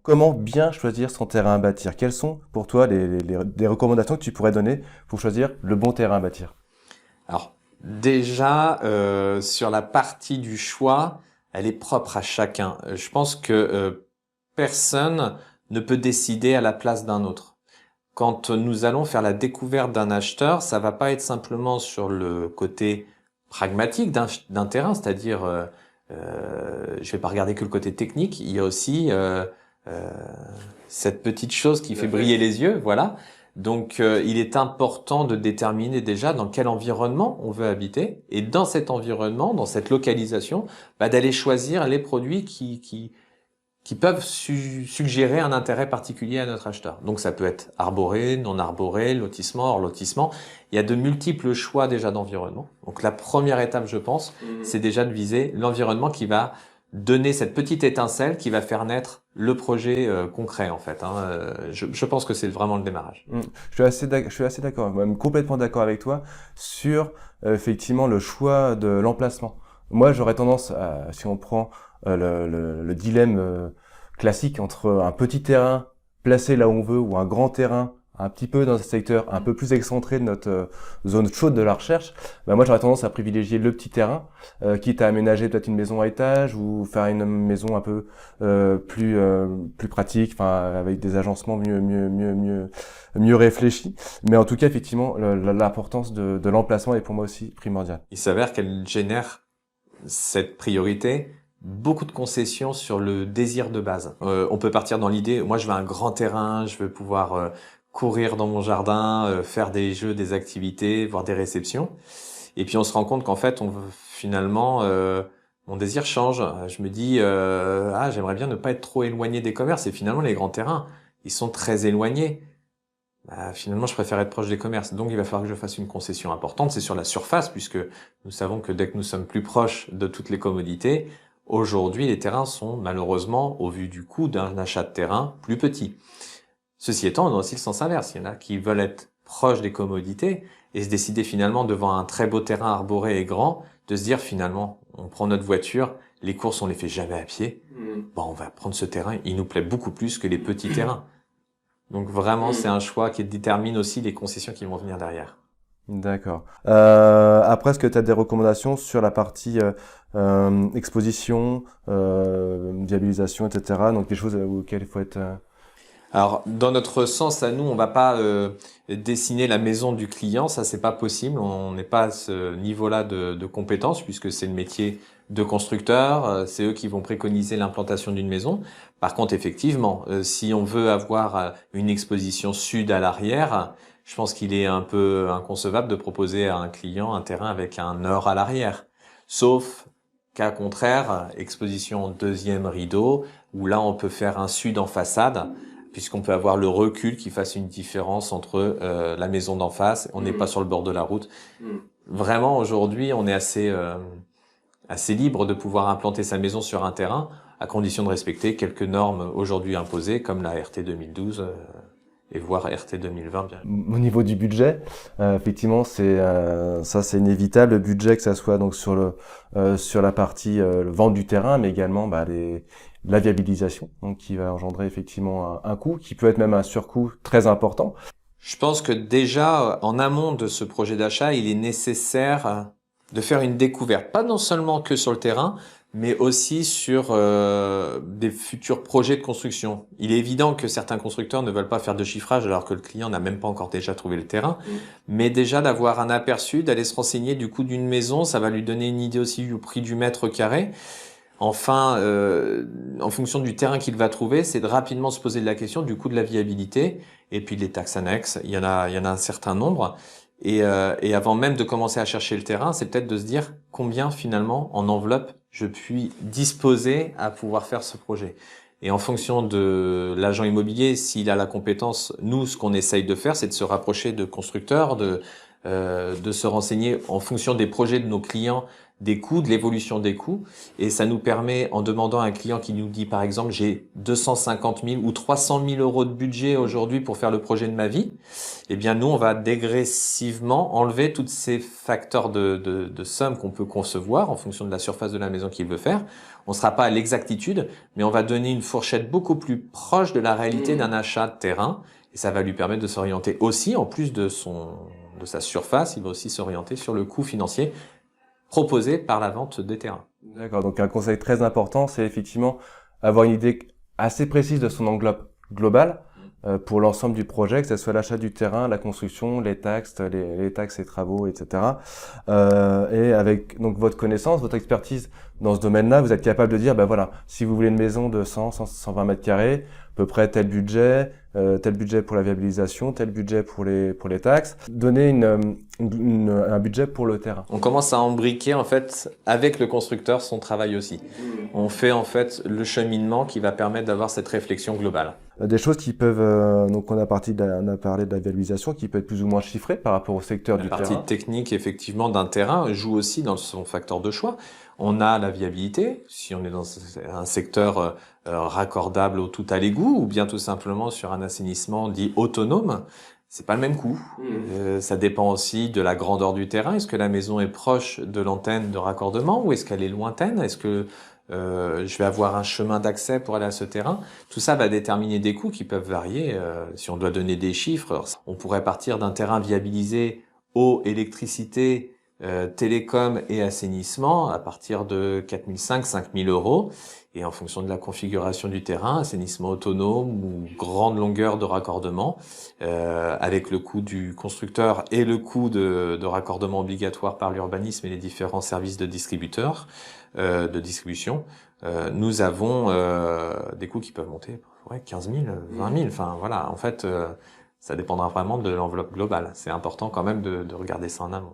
comment bien choisir son terrain à bâtir? Quelles sont pour toi les recommandations que tu pourrais donner pour choisir le bon terrain à bâtir? Alors, déjà, sur la partie du choix, elle est propre à chacun. Je pense que personne ne peut décider à la place d'un autre. Quand nous allons faire la découverte d'un acheteur, ça va pas être simplement sur le côté pragmatique d'un terrain, c'est-à-dire je vais pas regarder que le côté technique, il y a aussi euh, cette petite chose qui fait briller les yeux, voilà. Donc il est important de déterminer déjà dans quel environnement on veut habiter et dans cet environnement, dans cette localisation, d'aller choisir les produits qui peuvent suggérer un intérêt particulier à notre acheteur. Donc ça peut être arboré, non arboré, lotissement, hors lotissement. Il y a de multiples choix déjà d'environnement. Donc la première étape, je pense, c'est déjà de viser l'environnement qui va donner cette petite étincelle qui va faire naître le projet concret en fait. Je pense que c'est vraiment le démarrage. Je suis assez d'accord, même complètement d'accord avec toi sur effectivement le choix de l'emplacement. Moi, j'aurais tendance à, si on prend le dilemme classique entre un petit terrain placé là où on veut ou un grand terrain un petit peu dans un secteur un peu plus excentré de notre zone chaude de la recherche, moi j'aurais tendance à privilégier le petit terrain, quitte à aménager peut-être une maison à étage ou faire une maison un peu plus pratique, enfin avec des agencements mieux réfléchis. Mais en tout cas, effectivement, l'importance de l'emplacement est pour moi aussi primordiale. Il s'avère qu'elle génère cette priorité beaucoup de concessions sur le désir de base. On peut partir dans l'idée, moi je veux un grand terrain, je veux pouvoir courir dans mon jardin, faire des jeux, des activités, voir des réceptions. Et puis on se rend compte qu'en fait, finalement, mon désir change. Je me dis, j'aimerais bien ne pas être trop éloigné des commerces. Et finalement, les grands terrains, ils sont très éloignés. Finalement, je préfère être proche des commerces. Donc, il va falloir que je fasse une concession importante. C'est sur la surface, puisque nous savons que dès que nous sommes plus proches de toutes les commodités, aujourd'hui, les terrains sont malheureusement, au vu du coût d'un achat de terrain, plus petits. Ceci étant, on a aussi le sens inverse. Il y en a qui veulent être proches des commodités et se décider finalement devant un très beau terrain arboré et grand, de se dire finalement, on prend notre voiture, les courses on les fait jamais à pied. On va prendre ce terrain, il nous plaît beaucoup plus que les petits terrains. Donc vraiment, c'est un choix qui détermine aussi les concessions qui vont venir derrière. D'accord. Après, est-ce que tu as des recommandations sur la partie exposition, viabilisation, etc. Donc des choses auxquelles il faut être... Alors, dans notre sens à nous, on va pas dessiner la maison du client, ça c'est pas possible. On n'est pas à ce niveau-là de compétences puisque c'est le métier de constructeur, c'est eux qui vont préconiser l'implantation d'une maison. Par contre, effectivement, si on veut avoir une exposition sud à l'arrière, je pense qu'il est un peu inconcevable de proposer à un client un terrain avec un nord à l'arrière. Sauf cas contraire, exposition deuxième rideau, où là on peut faire un sud en façade puisqu'on peut avoir le recul qui fasse une différence entre la maison d'en face, on n'est pas sur le bord de la route. Vraiment, aujourd'hui, on est assez libre de pouvoir implanter sa maison sur un terrain, à condition de respecter quelques normes aujourd'hui imposées, comme la RT 2012 et voire RT 2020. Bien. Au niveau du budget, effectivement, ça c'est inévitable. Le budget, que ça soit donc sur la partie vente du terrain, mais également la viabilisation, donc qui va engendrer effectivement un coût, qui peut être même un surcoût très important. Je pense que déjà, en amont de ce projet d'achat, il est nécessaire de faire une découverte, pas non seulement que sur le terrain, mais aussi sur des futurs projets de construction. Il est évident que certains constructeurs ne veulent pas faire de chiffrage alors que le client n'a même pas encore déjà trouvé le terrain, mais déjà d'avoir un aperçu, d'aller se renseigner du coût d'une maison, ça va lui donner une idée aussi du prix du mètre carré. Enfin, en fonction du terrain qu'il va trouver, c'est de rapidement se poser la question du coût de la viabilité et puis les taxes annexes. Il y en a un certain nombre. Et avant même de commencer à chercher le terrain, c'est peut-être de se dire combien finalement en enveloppe je puis disposer à pouvoir faire ce projet. Et en fonction de l'agent immobilier, s'il a la compétence, nous, ce qu'on essaye de faire, c'est de se rapprocher de constructeurs, de se renseigner en fonction des projets de nos clients, des coûts, de l'évolution des coûts. Et ça nous permet, en demandant à un client qui nous dit, par exemple, j'ai 250 000 ou 300 000 euros de budget aujourd'hui pour faire le projet de ma vie, eh bien, nous, on va dégressivement enlever tous ces facteurs de somme qu'on peut concevoir en fonction de la surface de la maison qu'il veut faire. On ne sera pas à l'exactitude, mais on va donner une fourchette beaucoup plus proche de la réalité d'un achat de terrain. Et ça va lui permettre de s'orienter aussi, en plus de sa surface, il va aussi s'orienter sur le coût financier proposé par la vente des terrains. D'accord, donc un conseil très important, c'est effectivement avoir une idée assez précise de son enveloppe globale pour l'ensemble du projet, que ce soit l'achat du terrain, la construction, les taxes, les taxes et travaux, etc. Et avec donc votre connaissance, votre expertise dans ce domaine-là, vous êtes capable de dire, ben voilà, si vous voulez une maison de 120 mètres carrés, à peu près tel budget pour la viabilisation, tel budget pour les taxes, donner un budget pour le terrain. On commence à imbriquer en fait avec le constructeur son travail aussi. On fait en fait le cheminement qui va permettre d'avoir cette réflexion globale. Des choses qui peuvent, donc on a parlé de la viabilisation, qui peut être plus ou moins chiffrée par rapport au secteur du terrain. La partie technique effectivement d'un terrain joue aussi dans son facteur de choix. On a la viabilité, si on est dans un secteur raccordable au tout à l'égout, ou bien tout simplement sur un assainissement dit autonome, c'est pas le même coût. Ça dépend aussi de la grandeur du terrain. Est-ce que la maison est proche de l'antenne de raccordement ou est-ce qu'elle est lointaine? Est-ce que je vais avoir un chemin d'accès pour aller à ce terrain? Tout ça va déterminer des coûts qui peuvent varier. Si on doit donner des chiffres, on pourrait partir d'un terrain viabilisé eau, électricité, télécom et assainissement à partir de 4 500, 5 000 euros. Et en fonction de la configuration du terrain, assainissement autonome ou grande longueur de raccordement, avec le coût du constructeur et le coût de raccordement obligatoire par l'urbanisme et les différents services de distributeurs, de distribution, nous avons des coûts qui peuvent monter 15 000, 20 000. Enfin voilà, en fait, ça dépendra vraiment de l'enveloppe globale. C'est important quand même de regarder ça en amont.